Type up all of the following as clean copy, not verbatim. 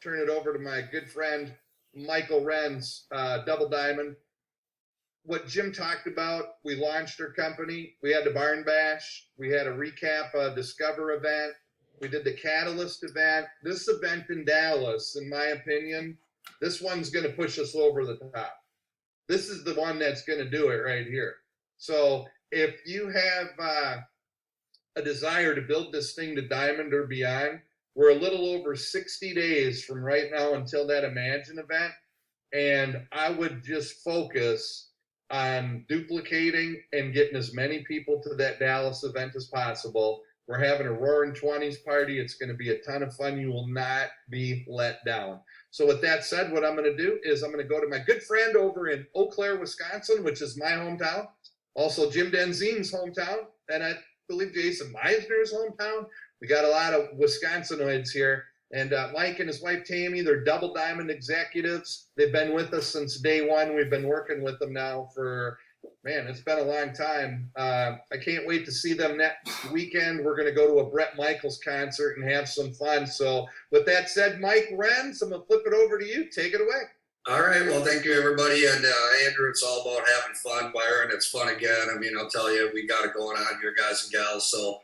turn it over to my good friend, Michael Renz, Double Diamond. What Jim talked about, we launched our company. We had the Barn Bash. We had a recap Discover event. We did the Catalyst event. This event in Dallas, in my opinion, this one's going to push us over the top. This is the one that's going to do it right here. So if you have a desire to build this thing to diamond or beyond, we're a little over 60 days from right now until that Imagine event. And I would just focus on duplicating and getting as many people to that Dallas event as possible. We're having a roaring 20s party. It's going to be a ton of fun. You will not be let down. So with that said, what I'm going to do is I'm going to go to my good friend over in Eau Claire, Wisconsin, which is my hometown. Also Jim Denzine's hometown. And I believe Jason Meisner's hometown. We got a lot of Wisconsinoids here. And Mike and his wife Tammy, they're Double Diamond executives. They've been with us since day one. We've been working with them now for, man, it's been a long time. I can't wait to see them next weekend. We're going to go to a Bret Michaels concert and have some fun. So with that said, Mike Renz, I'm going to flip it over to you. Take it away. All right. Well, thank you, everybody. And Andrew, it's all about having fun. Byron, it's fun again. I mean, I'll tell you, we got it going on here, guys and gals. So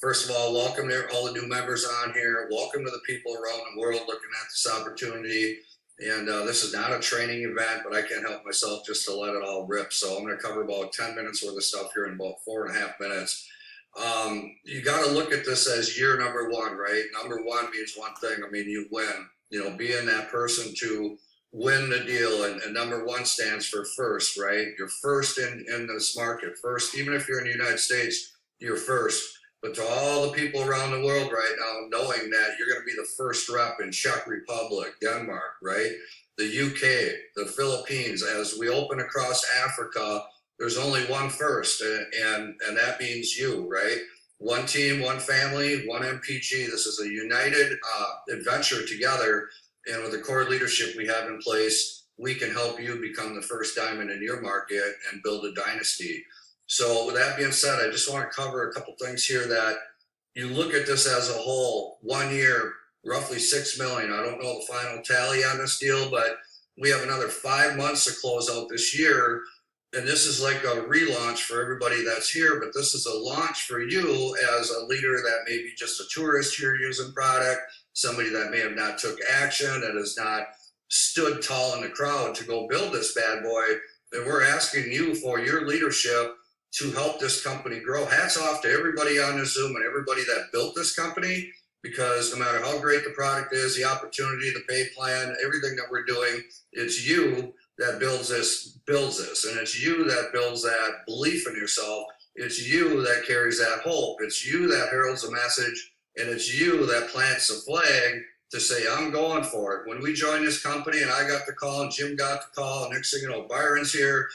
first of all, welcome to all the new members on here. Welcome to the people around the world looking at this opportunity. And this is not a training event, but I can't help myself just to let it all rip. So I'm going to cover about 10 minutes worth of stuff here in about 4.5 minutes. You got to look at this as year number one, right? Number one means one thing. I mean, you win, you know, being that person to win the deal. And number one stands for first, right? You're first in this market, first, even if you're in the United States, you're first. But to all the people around the world right now, knowing that you're going to be the first rep in Czech Republic, Denmark, right? The UK, the Philippines, as we open across Africa, there's only one first, and that means you, right? One team, one family, one MPG. This is a united adventure together. And with the core leadership we have in place, we can help you become the first diamond in your market and build a dynasty. So with that being said, I just want to cover a couple things here that you look at this as a whole. 1 year, roughly 6 million. I don't know the final tally on this deal, but we have another 5 months to close out this year. And this is like a relaunch for everybody that's here, but this is a launch for you as a leader that may be just a tourist here using product, somebody that may have not took action, that has not stood tall in the crowd to go build this bad boy. And we're asking you for your leadership to help this company grow. Hats off to everybody on this Zoom and everybody that built this company, because no matter how great the product is, the opportunity, the pay plan, everything that we're doing, it's you that builds this. And it's you that builds that belief in yourself. It's you that carries that hope. It's you that heralds the message, and it's you that plants the flag to say, I'm going for it. When we joined this company and I got the call and Jim got the call, and next thing you know, Byron's here,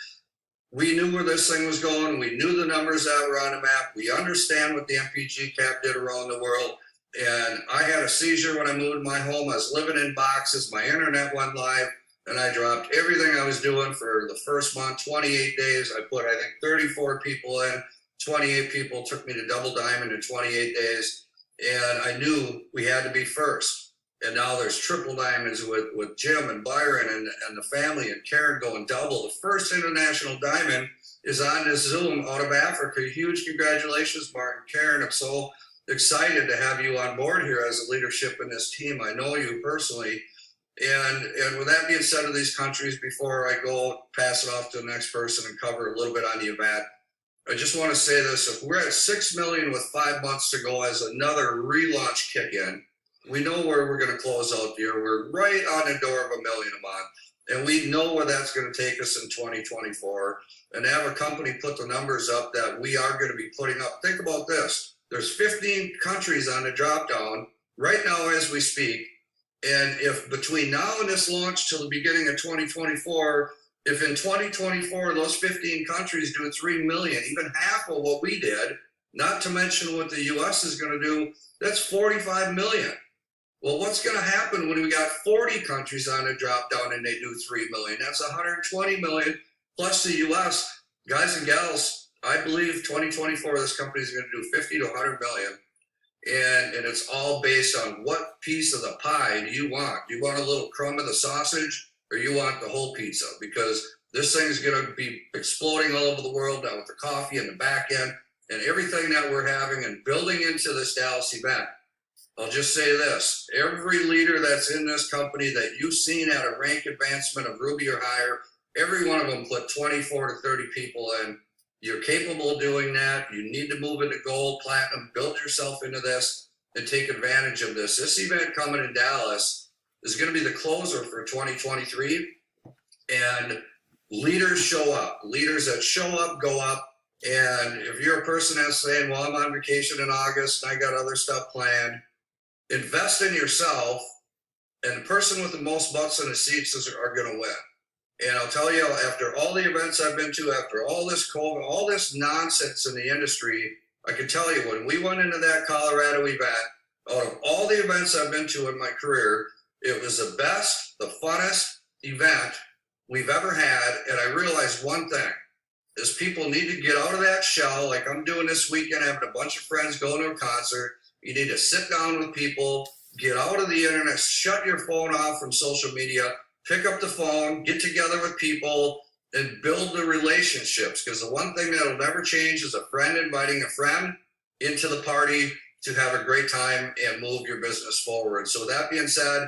we knew where this thing was going. We knew the numbers that were on the map. We understand what the MPG cap did around the world. And I had a seizure when I moved my home. I was living in boxes. My internet went live, and I dropped everything I was doing for the first month, 28 days. I put, I think, 34 people in. 28 people took me to Double Diamond in 28 days. And I knew we had to be first. And now there's triple diamonds with Jim and Byron and the family and Karen going double. The first international diamond is on this Zoom out of Africa. Huge congratulations, Mark and Karen. I'm so excited to have you on board here as a leadership in this team. I know you personally. And with that being said of these countries, before I go pass it off to the next person and cover a little bit on the event, I just want to say this. If we're at 6 million with 5 months to go as another relaunch kick in, we know where we're going to close out the year. We're right on the door of 1 million a month. And we know where that's going to take us in 2024. And have a company put the numbers up that we are going to be putting up. Think about this. There's 15 countries on the drop down right now as we speak. And if between now and this launch till the beginning of 2024, if in 2024 those 15 countries do 3 million, even half of what we did, not to mention what the US is going to do, that's 45 million. Well, what's going to happen when we got 40 countries on a drop down and they do 3 million? That's 120 million plus the US. Guys and gals, I believe 2024, this company is going to do 50 to 100 million. and it's all based on what piece of the pie do you want. Do you want a little crumb of the sausage, or you want the whole pizza? Because this thing is going to be exploding all over the world now with the coffee and the back end and everything that we're having and building into this Dallas event. I'll just say this: every leader that's in this company that you've seen at a rank advancement of Ruby or higher, every one of them put 24 to 30 people in. You're capable of doing that. You need to move into gold, platinum, build yourself into this and take advantage of this. This event coming in Dallas is going to be the closer for 2023. And leaders show up. Leaders that show up, go up. And if you're a person that's saying, well, I'm on vacation in August and I got other stuff planned, invest in yourself, and the person with the most butts in the seats are going to win. And I'll tell you, after all the events I've been to, after all this COVID, all this nonsense in the industry, I can tell you, when we went into that Colorado event, out of all the events I've been to in my career, it was the best, the funnest event we've ever had. And I realized one thing is people need to get out of that shell. Like I'm doing this weekend, having a bunch of friends going to a concert. You need to sit down with people, get out of the internet, shut your phone off from social media, pick up the phone, get together with people, and build the relationships. Because the one thing that'll never change is a friend inviting a friend into the party to have a great time and move your business forward. So with that being said,